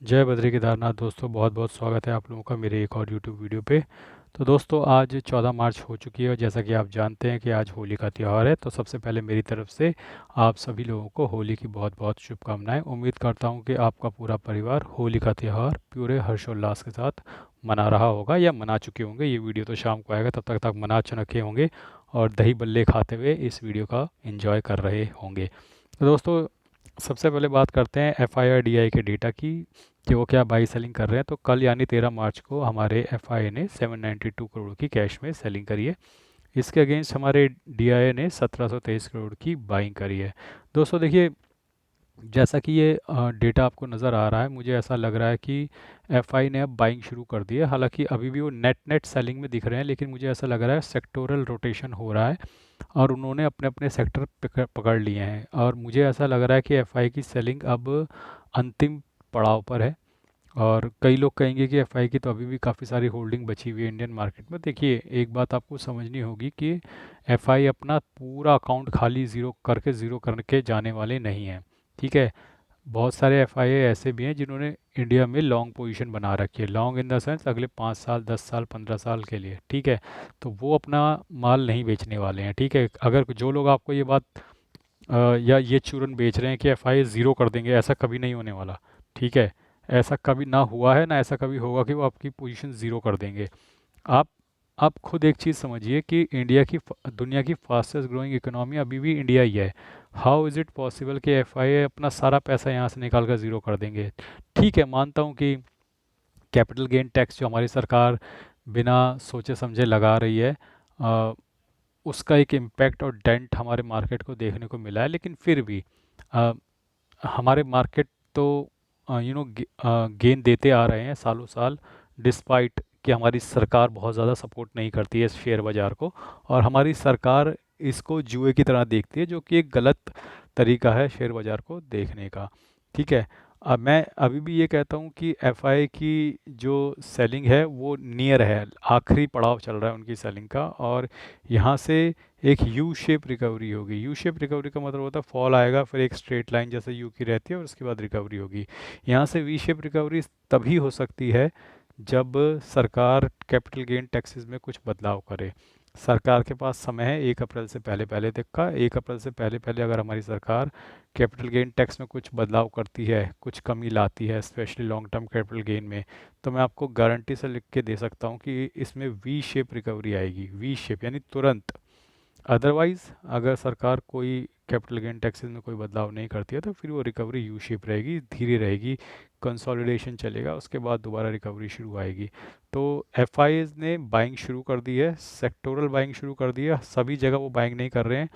जय बद्री केदारनाथ दोस्तों, बहुत बहुत स्वागत है आप लोगों का मेरे एक और यूट्यूब वीडियो पे। तो दोस्तों आज 14 मार्च हो चुकी है और जैसा कि आप जानते हैं कि आज होली का त्यौहार है। तो सबसे पहले मेरी तरफ से आप सभी लोगों को होली की बहुत बहुत शुभकामनाएं। उम्मीद करता हूं कि आपका पूरा परिवार होली का त्यौहार पूरे हर्षोल्लास के साथ मना रहा होगा या मना चुके होंगे। ये वीडियो तो शाम को आएगा, तब तक मना चुके होंगे और दही बल्ले खाते हुए इस वीडियो का एंजॉय कर रहे होंगे। तो दोस्तों सबसे पहले बात करते हैं F I R D I के डेटा की कि वो क्या बाई सेलिंग कर रहे हैं। तो कल यानी 13 मार्च को हमारे एफ आई ने 792 करोड़ की कैश में सेलिंग करी है। इसके अगेंस्ट हमारे डी आई ने 1723 करोड़ की बाइंग करी है। दोस्तों देखिए, जैसा कि ये डेटा आपको नज़र आ रहा है, मुझे ऐसा लग रहा है कि एफआई ने अब बाइंग शुरू कर दी है। हालांकि अभी भी वो नेट नेट सेलिंग में दिख रहे हैं, लेकिन मुझे ऐसा लग रहा है सेक्टोरल रोटेशन हो रहा है और उन्होंने अपने अपने सेक्टर पकड़ लिए हैं। और मुझे ऐसा लग रहा है कि एफआई की सेलिंग अब अंतिम पड़ाव पर है। और कई लोग कहेंगे कि एफआई की तो अभी भी काफ़ी सारी होल्डिंग बची हुई है इंडियन मार्केट में। देखिए, एक बात आपको समझनी होगी कि एफआई अपना पूरा अकाउंट खाली ज़ीरो करके जाने वाले नहीं हैं। ठीक है, बहुत सारे एफआई ऐसे भी हैं जिन्होंने इंडिया में लॉन्ग पोजीशन बना रखी है। लॉन्ग इन द सेंस अगले 5 साल, 10 साल, 15 साल के लिए। ठीक है, तो वो अपना माल नहीं बेचने वाले हैं। ठीक है, अगर जो लोग आपको ये बात या ये चूरन बेच रहे हैं कि एफआई ज़ीरो कर देंगे, ऐसा कभी नहीं होने वाला। ठीक है, ऐसा कभी ना हुआ है ना ऐसा कभी होगा कि वो आपकी पोजीशन ज़ीरो कर देंगे। आप आप खुद एक चीज़ समझिए कि दुनिया की फास्टेस्ट ग्रोइंग इकोनॉमी अभी भी इंडिया ही है। हाउ इज़ इट पॉसिबल कि एफआई अपना सारा पैसा यहाँ से निकाल कर ज़ीरो कर देंगे। ठीक है, मानता हूँ कि कैपिटल गेन टैक्स जो हमारी सरकार बिना सोचे समझे लगा रही है, अ, उसका एक इम्पैक्ट और डेंट हमारे मार्केट को देखने को मिला है। लेकिन फिर भी अ, हमारे मार्केट तो गेन देते आ रहे हैं सालों साल, डिस्पाइट कि हमारी सरकार बहुत ज़्यादा सपोर्ट नहीं करती है इस शेयर बाज़ार को। और हमारी सरकार इसको जुए की तरह देखती है, जो कि एक गलत तरीका है शेयर बाज़ार को देखने का। ठीक है, अब मैं अभी भी ये कहता हूँ कि एफआई की जो सेलिंग है वो नियर है, आखिरी पड़ाव चल रहा है उनकी सेलिंग का। और यहाँ से एक यू शेप रिकवरी होगी। यू शेप रिकवरी का मतलब होता है फॉल आएगा, फिर एक स्ट्रेट लाइन जैसे यू की रहती है और उसके बाद रिकवरी होगी। यहाँ से वी शेप रिकवरी तभी हो सकती है जब सरकार कैपिटल गेन टैक्सेस में कुछ बदलाव करे। सरकार के पास समय है 1 अप्रैल से पहले पहले तक का। 1 अप्रैल से पहले पहले अगर हमारी सरकार कैपिटल गेन टैक्स में कुछ बदलाव करती है, कुछ कमी लाती है, specially long term capital gain में, तो मैं आपको गारंटी से लिख के दे सकता हूँ कि इसमें वी शेप रिकवरी आएगी। वी शेप यानी तुरंत। अदरवाइज़ अगर सरकार कोई कैपिटल गेन टैक्सेस में कोई बदलाव नहीं करती है तो फिर वो रिकवरी यू शेप रहेगी, धीरे रहेगी, कंसोलिडेशन चलेगा, उसके बाद दोबारा रिकवरी शुरू आएगी। तो एफ ने बाइंग शुरू कर दी है, सेक्टोरल बाइंग शुरू कर दी है। सभी जगह वो बाइंग नहीं कर रहे हैं।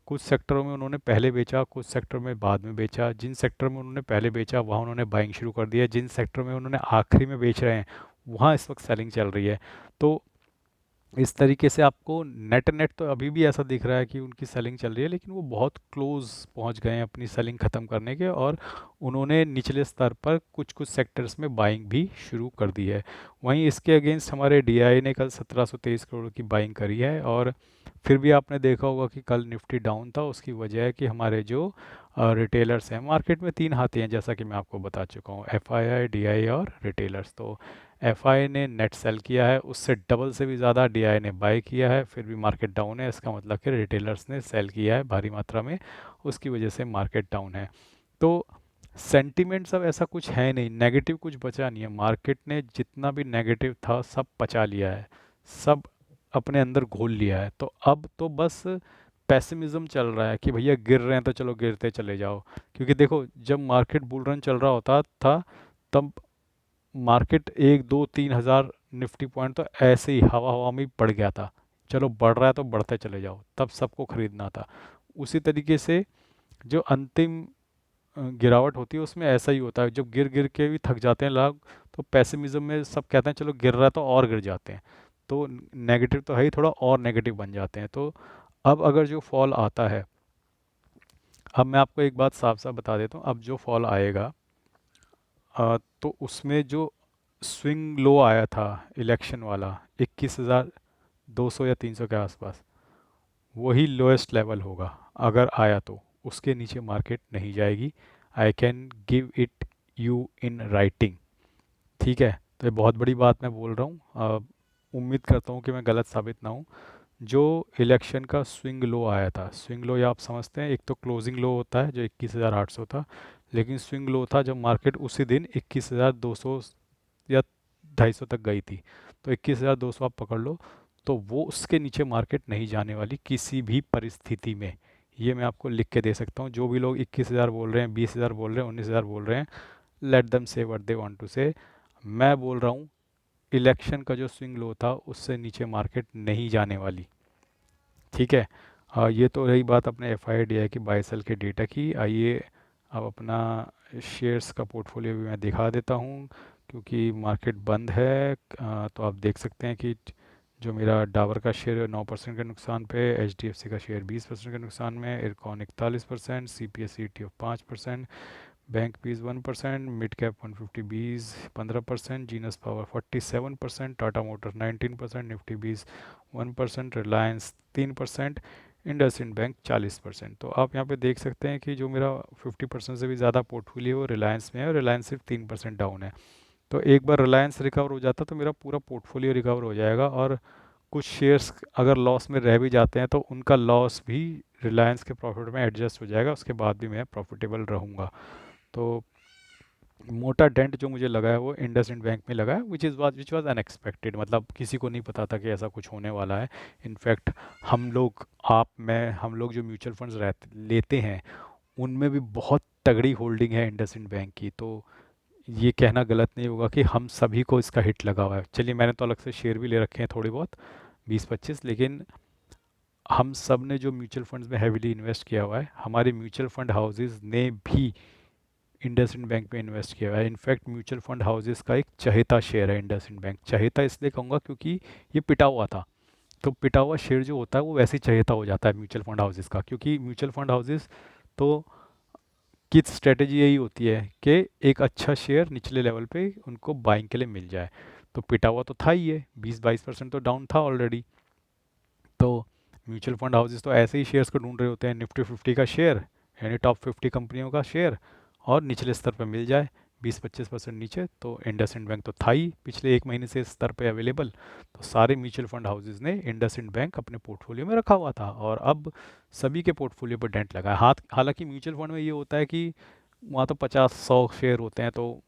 कुछ सेक्टरों में उन्होंने पहले बेचा, कुछ सेक्टर में बाद में बेचा। जिन सेक्टर में उन्होंने पहले बेचा वहाँ उन्होंने बाइंग शुरू कर दिया। जिन सेक्टर में उन्होंने आखिरी में बेच रहे हैं वहाँ इस वक्त सेलिंग चल रही है। तो इस तरीके से आपको नेट नेट तो अभी भी ऐसा दिख रहा है कि उनकी सेलिंग चल रही है, लेकिन वो बहुत क्लोज पहुंच गए हैं अपनी सेलिंग ख़त्म करने के। और उन्होंने निचले स्तर पर कुछ कुछ सेक्टर्स में बाइंग भी शुरू कर दी है। वहीं इसके अगेंस्ट हमारे डीआई ने कल 1723 करोड़ की बाइंग करी है। और फिर भी आपने देखा होगा कि कल निफ्टी डाउन था। उसकी वजह है कि हमारे जो रिटेलर्स हैं, मार्केट में तीन हाथी हैं जैसा कि मैं आपको बता चुका हूँ, एफआईआई, डीआई और रिटेलर्स। तो एफआई ने नेट सेल किया है, उससे डबल से भी ज़्यादा डीआई ने बाय किया है, फिर भी मार्केट डाउन है। इसका मतलब कि रिटेलर्स ने सेल किया है भारी मात्रा में, उसकी वजह से मार्केट डाउन है। तो सेंटीमेंट्स अब ऐसा कुछ है नहीं, नेगेटिव कुछ बचा नहीं है। मार्केट ने जितना भी नेगेटिव था सब पचा लिया है, सब अपने अंदर घोल लिया है। तो अब तो बस पेसिमिज्म चल रहा है कि भैया गिर रहे हैं तो चलो गिरते चले जाओ। क्योंकि देखो, जब मार्केट बुल रन चल रहा होता था तब मार्केट 1 2 3 हज़ार निफ्टी पॉइंट तो ऐसे ही हवा हवा में ही बढ़ गया था। चलो बढ़ रहा है तो बढ़ते चले जाओ, तब सबको खरीदना था। उसी तरीके से जो अंतिम गिरावट होती है उसमें ऐसा ही होता है, जब गिर गिर के भी थक जाते हैं लोग तो पेसिमिज्म में सब कहते हैं चलो गिर रहा है तो और गिर जाते हैं। तो नेगेटिव तो है ही, थोड़ा और नेगेटिव बन जाते हैं। तो अब अगर जो फॉल आता है, अब मैं आपको एक बात साफ साफ बता देता हूँ, अब जो फॉल आएगा तो उसमें जो स्विंग लो आया था इलेक्शन वाला 21,200 या 300 के आसपास, वही लोएस्ट लेवल होगा। अगर आया तो उसके नीचे मार्केट नहीं जाएगी। I can give it you in writing. ठीक है, तो ये बहुत बड़ी बात मैं बोल रहा हूँ। उम्मीद करता हूँ कि मैं गलत साबित ना हूँ। जो इलेक्शन का स्विंग लो आया था, स्विंग लो या आप समझते हैं, एक तो क्लोजिंग लो होता है जो 21,800 था, लेकिन स्विंग लो था जब मार्केट उसी दिन 21,200 या 250 तक गई थी। तो 21,200 आप पकड़ लो, तो वो उसके नीचे मार्केट नहीं जाने वाली किसी भी परिस्थिति में। ये मैं आपको लिख के दे सकता हूँ। जो भी लोग 21,000 बोल रहे हैं, 20,000 बोल रहे हैं, 19,000 बोल रहे हैं, लेट देम से व्हाट दे वांट टू से। मैं बोल रहा हूँ इलेक्शन का जो स्विंग लो था उससे नीचे मार्केट नहीं जाने वाली। ठीक है। ये तो रही बात अपने एफ आई डी आई की, बाई सेल के डेटा की। आइए अब अपना शेयर्स का पोर्टफोलियो भी मैं दिखा देता हूँ, क्योंकि मार्केट बंद है। तो आप देख सकते हैं कि जो मेरा डाबर का शेयर 9% के नुकसान पे, एच डी एफ सी का शेयर 20% के नुकसान में, Ircon 41%, C P S C T of 5%, bank bees 1%, mid cap 150 bees 15%, Genus power 47%, Tata motor 19%, Nifty bees 1%, Reliance 3%, IndusInd bank 40%। तो आप यहाँ पे देख सकते हैं कि जो मेरा 50% से भी ज़्यादा पोर्टफोलियो वो रिलायंस में है, और रिलायंस सिर्फ 3% डाउन है। तो एक बार रिलायंस रिकवर हो जाता तो मेरा पूरा पोर्टफोलियो रिकवर हो जाएगा, और कुछ शेयर्स अगर लॉस में रह भी जाते हैं तो उनका लॉस भी रिलायंस के प्रॉफिट में एडजस्ट हो जाएगा, उसके बाद भी मैं प्रॉफिटेबल रहूँगा। तो मोटा डेंट जो मुझे लगा है वो इंडसइंड बैंक में लगा है, विच वाज अनएक्सपेक्टेड। मतलब किसी को नहीं पता था कि ऐसा कुछ होने वाला है। इनफैक्ट हम लोग, आप, मैं, हम लोग जो म्यूचुअल फंड्स रहते लेते हैं उनमें भी बहुत तगड़ी होल्डिंग है इंडसइंड बैंक की। तो ये कहना गलत नहीं होगा कि हम सभी को इसका हिट लगा हुआ है। चलिए, मैंने तो अलग से शेयर भी ले रखे हैं थोड़े बहुत, 20-25, लेकिन हम सब ने जो म्यूचुअल फंड्स में हैविली इन्वेस्ट किया हुआ है, हमारे म्यूचुअल फंड हाउसेज ने भी इंडसइंड बैंक में इन्वेस्ट किया हुआ है। इनफैक्ट म्यूचुअल फंड हाउसेस का एक चहेता शेयर है इंडसइंड बैंक। चहेता इसलिए कहूँगा क्योंकि ये पिटा हुआ था। तो पिटा हुआ शेयर जो होता है वो वैसे ही चहेता हो जाता है म्यूचुअल फंड हाउसेस का, क्योंकि म्यूचुअल फंड हाउसेस तो की स्ट्रेटेजी यही होती है कि एक अच्छा शेयर निचले लेवल पे उनको बाइंग के लिए मिल जाए। तो पिटा हुआ तो था ही, है 20-22% तो डाउन था ऑलरेडी। तो म्यूचुअल फंड हाउसेस तो ऐसे ही शेयर्स को ढूंढ रहे होते हैं, निफ्टी 50 का शेयर, यानी टॉप 50 कंपनियों का शेयर, और निचले स्तर पर मिल जाए 20-25% नीचे। तो इंडसइंड बैंक तो था ही पिछले एक महीने से इस स्तर पे अवेलेबल। तो सारे म्यूचुअल फंड हाउसेस ने इंडसइंड बैंक अपने पोर्टफोलियो में रखा हुआ था, और अब सभी के पोर्टफोलियो पर डेंट लगा है। हाथ हालांकि म्यूचुअल फंड में ये होता है कि वहाँ तो 50-100 शेयर होते हैं, तो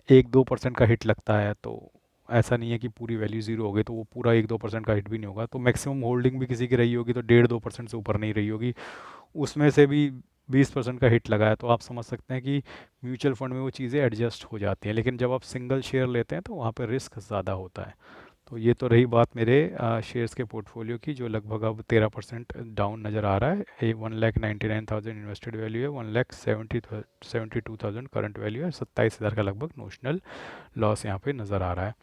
1-2% का हिट लगता है। तो ऐसा नहीं है कि पूरी वैल्यू ज़ीरो हो गई तो वो पूरा 1-2% का हिट भी नहीं होगा। तो मैक्सिमम होल्डिंग भी किसी की रही होगी तो 1.5-2% से ऊपर नहीं रही होगी, उसमें से भी 20% का हिट लगा है। तो आप समझ सकते हैं कि म्यूचुअल फंड में वो चीज़ें एडजस्ट हो जाती हैं, लेकिन जब आप सिंगल शेयर लेते हैं तो वहाँ पर रिस्क ज़्यादा होता है। तो ये तो रही बात मेरे शेयर्स के पोर्टफोलियो की, जो लगभग अब 13% डाउन नज़र आ रहा है। 1,99,000 इन्वेस्टेड वैल्यू है, 1,72,000 करंट वैल्यू है, 27,000 का लगभग नोशनल लॉस यहाँ पे नज़र आ रहा है।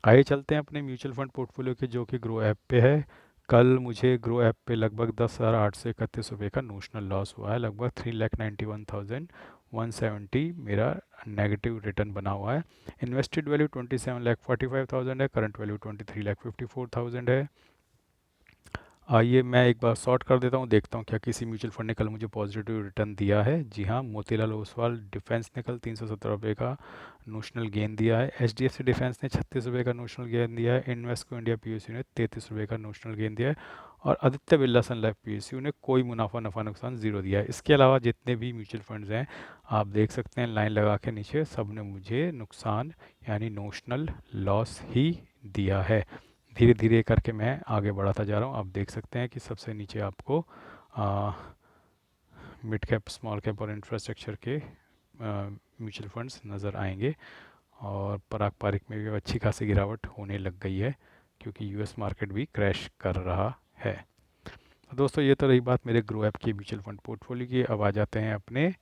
आइए चलते हैं अपने म्यूचुअल फंड पोर्टफोलियो के, जो कि ग्रो ऐप पे है। कल मुझे ग्रो ऐप पे लगभग 10,831 रुपये का नोशनल लॉस हुआ है। लगभग 3,91,170 मेरा नेगेटिव रिटर्न बना हुआ है। इन्वेस्टेड वैल्यू 27,45,000 है, करंट वैल्यू 23,54,000 है। आइए मैं एक बार सॉर्ट कर देता हूँ, देखता हूँ क्या किसी म्यूचुअल फंड ने कल मुझे पॉजिटिव रिटर्न दिया है। जी हाँ, मोतीलाल ओसवाल डिफेंस ने कल 317 रुपये का नोशनल गेन दिया है। H D F C defence ने 36 रुपये का नोशनल गेन दिया है। Invesco India P S U ने 33 रुपये का नोशनल गेन दिया है। और Aditya Birla sun life P S U ने कोई मुनाफा नफा नुकसान ज़ीरो दिया है। इसके अलावा जितने भी म्यूचुअल फंड्स हैं, आप देख सकते हैं लाइन लगा के नीचे, सब ने मुझे नुकसान यानी नोशनल लॉस ही दिया है। धीरे धीरे करके मैं आगे बढ़ाता जा रहा हूँ। आप देख सकते हैं कि सबसे नीचे आपको मिड कैप, स्मॉल कैप और इंफ्रास्ट्रक्चर के म्यूचुअल फंड्स नज़र आएंगे। और पराग पारिक में भी अच्छी खासी गिरावट होने लग गई है, क्योंकि यूएस मार्केट भी क्रैश कर रहा है। तो दोस्तों, ये तो रही बात मेरे ग्रो ऐप की म्यूचुअल फंड पोर्टफोलियो की। अब आ जाते हैं अपने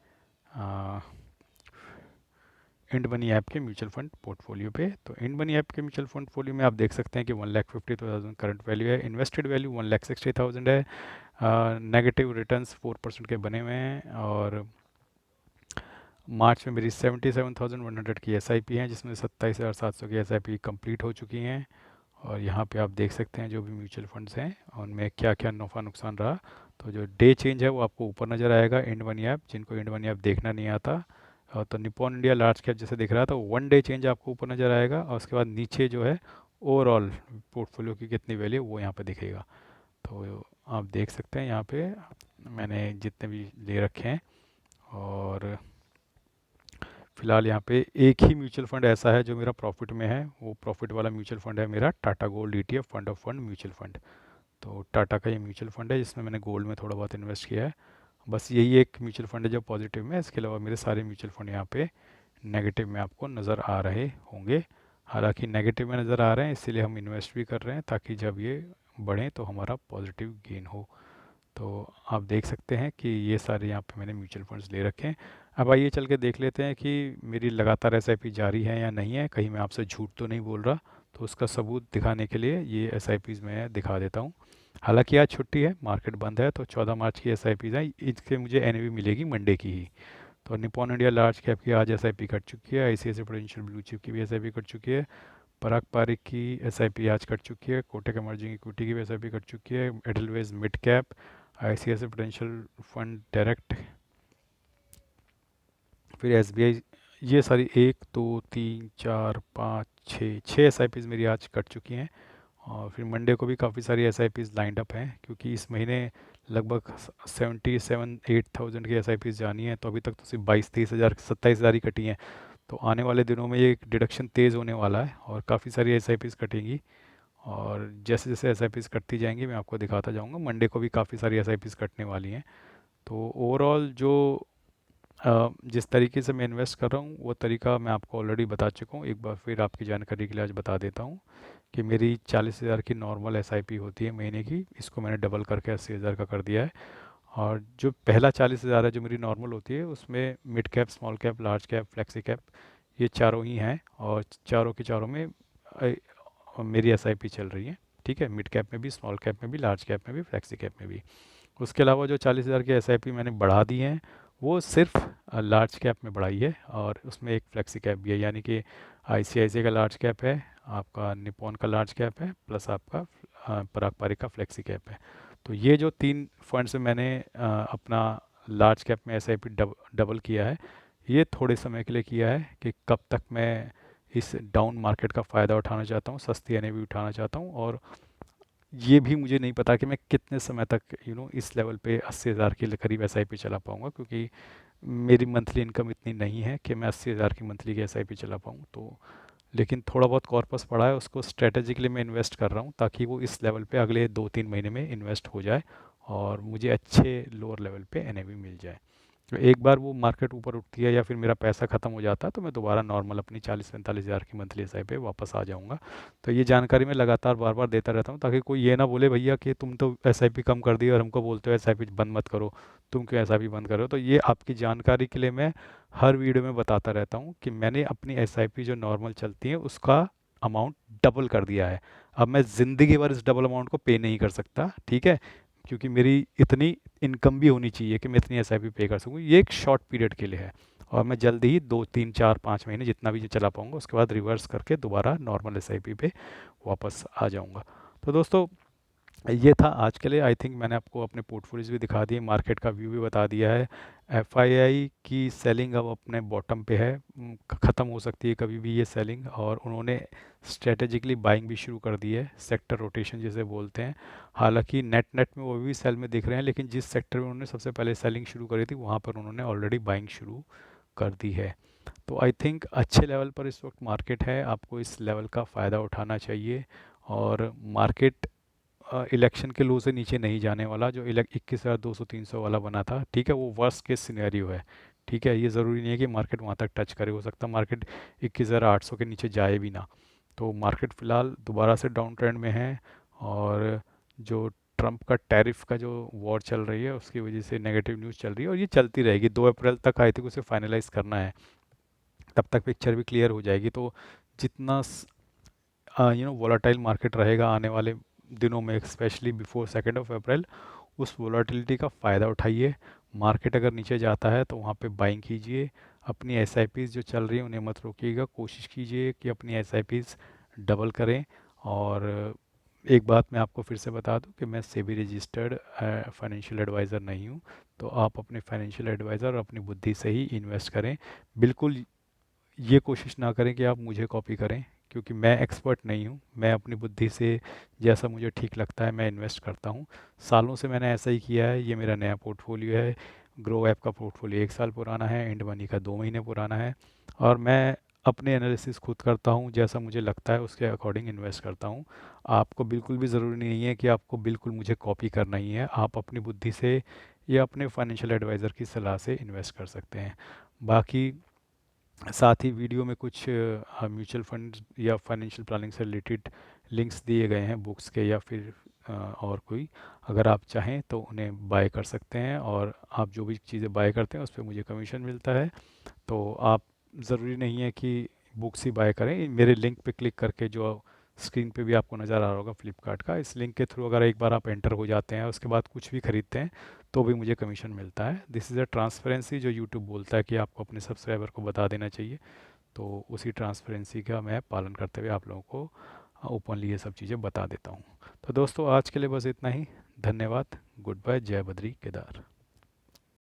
इंड मनी ऐप के म्यूचुअल फंड पोर्टफोलियो पे। तो इंड मनी ऐप के म्यूचुअल फंड पोर्टफोलियो में आप देख सकते हैं कि 1,52,000 करंट वैल्यू है। इन्वेस्टेड वैल्यू 1,60,000 है। नेगेटिव रिटर्न्स 4% के बने हुए हैं। और मार्च में मेरी 77,100 की एस आई पी हैं, जिसमें 27,700 की एस आई पी कम्प्लीट हो चुकी हैं। और यहाँ पे आप देख सकते हैं जो भी म्यूचुअल फंड्स हैं उनमें क्या क्या नफ़ा नुकसान रहा। तो जो डे चेंज है वो आपको ऊपर नज़र आएगा इंड मनी ऐप। जिनको इंड मनी ऐप देखना नहीं आता, तो निप्पॉन इंडिया लार्ज कैप जैसे दिख रहा है, तो वन डे चेंज आपको ऊपर नज़र आएगा, और उसके बाद नीचे जो है ओवरऑल पोर्टफोलियो की कितनी वैल्यू वो यहाँ पे दिखेगा। तो आप देख सकते हैं यहाँ पे मैंने जितने भी ले रखे हैं, और फिलहाल यहाँ पे एक ही म्यूचुअल फंड ऐसा है जो मेरा प्रॉफिट में है। वो प्रॉफिट वाला म्यूचुअल फंड है मेरा Tata gold ETF fund of fund mutual fund. तो टाटा का ये म्यूचुअल फंड है जिसमें मैंने गोल्ड में थोड़ा बहुत इन्वेस्ट किया है। बस यही एक म्यूचुअल फंड है जो पॉजिटिव में है, इसके अलावा मेरे सारे म्यूचुअल फंड यहाँ पे नेगेटिव में आपको नज़र आ रहे होंगे। हालांकि नेगेटिव में नज़र आ रहे हैं इसीलिए हम इन्वेस्ट भी कर रहे हैं, ताकि जब ये बढ़ें तो हमारा पॉजिटिव गेन हो। तो आप देख सकते हैं कि ये सारे यहाँ पे मैंने म्यूचुअल फंड्स ले रखे हैं। अब आइए चल के देख लेते हैं कि मेरी लगातार SIP जारी है या नहीं है, कहीं मैं आपसे झूठ तो नहीं बोल रहा। तो उसका सबूत दिखाने के लिए ये SIPs मैं दिखा देता हूँ। हालांकि आज छुट्टी है, मार्केट बंद है, तो 14 मार्च की SIPs हैं, इसके मुझे NAV मिलेगी मंडे की ही। तो निप्पॉन इंडिया लार्ज कैप की आज SIP कट चुकी है, ICICI प्रूडेंशियल ब्लू चिप की भी SIP कट चुकी है, पराग पारिक की SIP आज कट चुकी है, कोटक इमर्जिंग इक्विटी की भी SIP कट चुकी है, Edelweiss mid cap, ICICI prudential fund direct, फिर SBI, ये सारी 1 2 3 4 5 6 SIPs मेरी आज कट चुकी हैं। और फिर मंडे को भी काफ़ी सारी SIPs लाइंड अप हैं, क्योंकि इस महीने लगभग 77-8 थाउजेंड की SIPs जानी है, तो अभी तक तो सिर्फ 22-23 हज़ार 27 हज़ार ही कटी हैं। तो आने वाले दिनों में ये डिडक्शन तेज़ होने वाला है और काफ़ी सारी SIPs कटेंगी। और जैसे जैसे SIPs कटती जाएंगी मैं आपको दिखाता जाऊंगा। मंडे को भी काफ़ी सारी SIPs कटने वाली हैं। तो ओवरऑल जो जिस तरीके से मैं इन्वेस्ट कर रहा हूँ वो तरीका मैं आपको ऑलरेडी बता चुका हूँ। एक बार फिर आपकी जानकारी के लिए आज बता देता हूँ कि मेरी 40 हज़ार की नॉर्मल SIP होती है महीने की, इसको मैंने डबल करके 80 हज़ार का कर दिया है। और जो पहला 40 हज़ार है जो मेरी नॉर्मल होती है, उसमें mid cap, small cap, large cap, flexi cap, ये चारों ही हैं, और चारों के चारों में मेरी SIP चल रही है। ठीक है, मिड कैप में भी, स्मॉल कैप में भी, लार्ज कैप में भी, फ्लेक्सी कैप में भी। उसके अलावा जो 40 हज़ार की SIP मैंने बढ़ा दी हैं, वो सिर्फ लार्ज कैप में बढ़ाई है, और उसमें एक फ्लेक्सी कैप भी है, यानी कि ICICI का लार्ज कैप है, आपका निप्पॉन का लार्ज कैप है, प्लस आपका पराग पारिक का फ्लेक्सी कैप है। तो ये जो 3 फंड्स मैंने अपना लार्ज कैप में SIP डबल किया है, ये थोड़े समय के लिए किया है कि कब तक मैं इस डाउन मार्केट का फ़ायदा उठाना चाहता हूँ, सस्ती NAV उठाना चाहता हूँ। और ये भी मुझे नहीं पता कि मैं कितने समय तक इस लेवल पे 80 हज़ार के करीब SIP चला पाऊँगा, क्योंकि मेरी मंथली इनकम इतनी नहीं है कि मैं 80 हज़ार की मंथली की SIP चला पाऊँ। तो लेकिन थोड़ा बहुत कॉर्पस पड़ा है, उसको स्ट्रेटेजिकली मैं इन्वेस्ट कर रहा हूँ, ताकि वो इस लेवल पे अगले 2-3 महीने में इन्वेस्ट हो जाए और मुझे अच्छे लोअर लेवल पे NAV मिल जाए। तो एक बार वो मार्केट ऊपर उठती है या फिर मेरा पैसा ख़त्म हो जाता है, तो मैं दोबारा नॉर्मल अपनी 40-45 हज़ार की मंथली SIP पे वापस आ जाऊंगा। तो ये जानकारी मैं लगातार बार बार देता रहता हूँ, ताकि कोई ये ना बोले भैया कि तुम तो SIP कम कर दी और हमको बोलते हो SIP बंद मत करो, तुम क्यों SIP बंद करो। तो ये आपकी जानकारी के लिए मैं हर वीडियो में बताता रहता हूँ कि मैंने अपनी SIP जो नॉर्मल चलती है उसका अमाउंट डबल कर दिया है। अब मैं ज़िंदगी भर इस डबल अमाउंट को पे नहीं कर सकता, ठीक है, क्योंकि मेरी इतनी इनकम भी होनी चाहिए कि मैं इतनी SIP पे कर सकूँ। ये एक शॉर्ट पीरियड के लिए है, और मैं जल्दी ही 2-3-4-5 महीने जितना भी चला पाऊँगा उसके बाद रिवर्स करके दोबारा नॉर्मल SIP पे वापस आ जाऊँगा। तो दोस्तों, ये था आज के लिए। आई थिंक मैंने आपको अपने पोर्टफोलियोज भी दिखा दिए, मार्केट का व्यू भी बता दिया है। FII की सेलिंग अब अपने बॉटम पे है, ख़त्म हो सकती है कभी भी ये सेलिंग, और उन्होंने स्ट्रेटेजिकली बाइंग भी शुरू कर दी है, सेक्टर रोटेशन जिसे बोलते हैं। हालांकि नेट नेट में वो भी सेल में दिख रहे हैं, लेकिन जिस सेक्टर में उन्होंने सबसे पहले सेलिंग शुरू करी थी वहाँ पर उन्होंने ऑलरेडी बाइंग शुरू कर दी है। तो आई थिंक अच्छे लेवल पर इस वक्त मार्केट है, आपको इस लेवल का फ़ायदा उठाना चाहिए। और मार्केट इलेक्शन के लो से नीचे नहीं जाने वाला, जो 21,200-300 वाला बना था, ठीक है, वो वर्स्ट केस सिनेरियो है। ठीक है, ये ज़रूरी नहीं है कि मार्केट वहाँ तक टच करे, हो सकता है मार्केट 21,800 के नीचे जाए भी ना। तो मार्केट फ़िलहाल दोबारा से डाउन ट्रेंड में है, और जो ट्रंप का टैरिफ का जो वॉर चल रही है उसकी वजह से नेगेटिव न्यूज़ चल रही है, और ये चलती रहेगी। 2 अप्रैल तक आई थिंक उसे फाइनलाइज करना है, तब तक पिक्चर भी क्लियर हो जाएगी। तो जितना वॉलेटाइल मार्केट रहेगा आने वाले दिनों में, स्पेशली बिफोर 2 अप्रैल, उस वॉलेटिलिटी का फ़ायदा उठाइए। मार्केट अगर नीचे जाता है तो वहाँ पे बाइंग कीजिए। अपनी SIPs जो चल रही हैं उन्हें मत रोकिएगा, कोशिश कीजिए कि अपनी SIPs डबल करें। और एक बात मैं आपको फिर से बता दूं कि मैं सेबी रजिस्टर्ड फाइनेंशियल एडवाइज़र नहीं हूं। तो आप अपने फाइनेंशियल एडवाइज़र और अपनी बुद्धि से ही इन्वेस्ट करें। बिल्कुल ये कोशिश ना करें कि आप मुझे कॉपी करें, क्योंकि मैं एक्सपर्ट नहीं हूँ। मैं अपनी बुद्धि से जैसा मुझे ठीक लगता है मैं इन्वेस्ट करता हूँ। सालों से मैंने ऐसा ही किया है। ये मेरा नया पोर्टफोलियो है। ग्रो ऐप का पोर्टफोलियो 1 साल पुराना है, एंड मनी का 2 महीने पुराना है। और मैं अपने एनालिसिस खुद करता हूँ, जैसा मुझे लगता है उसके अकॉर्डिंग इन्वेस्ट करता हूँ। आपको बिल्कुल भी ज़रूरी नहीं है कि आपको बिल्कुल मुझे कॉपी करना ही है। आप अपनी बुद्धि से या अपने फाइनेंशियल एडवाइज़र की सलाह से इन्वेस्ट कर सकते हैं। बाकी साथ ही वीडियो में कुछ म्यूचुअल फंड या फाइनेंशियल प्लानिंग से रिलेटेड लिंक्स दिए गए हैं बुक्स के, या फिर और कोई। अगर आप चाहें तो उन्हें बाय कर सकते हैं, और आप जो भी चीज़ें बाय करते हैं उस पे मुझे कमीशन मिलता है। तो आप ज़रूरी नहीं है कि बुक्स ही बाय करें। मेरे लिंक पे क्लिक करके, जो स्क्रीन पे भी आपको नज़र आ रहा होगा फ्लिपकार्ट का, इस लिंक के थ्रू अगर एक बार आप एंटर हो जाते हैं, उसके बाद कुछ भी खरीदते हैं, तो भी मुझे कमीशन मिलता है। दिस इज़ अ ट्रांसपेरेंसी जो यूट्यूब बोलता है कि आपको अपने सब्सक्राइबर को बता देना चाहिए। तो उसी ट्रांसपेरेंसी का मैं पालन करते हुए आप लोगों को ओपनली ये सब चीज़ें बता देता हूँ। तो दोस्तों आज के लिए बस इतना ही। धन्यवाद। Good bye. जय बद्री केदार।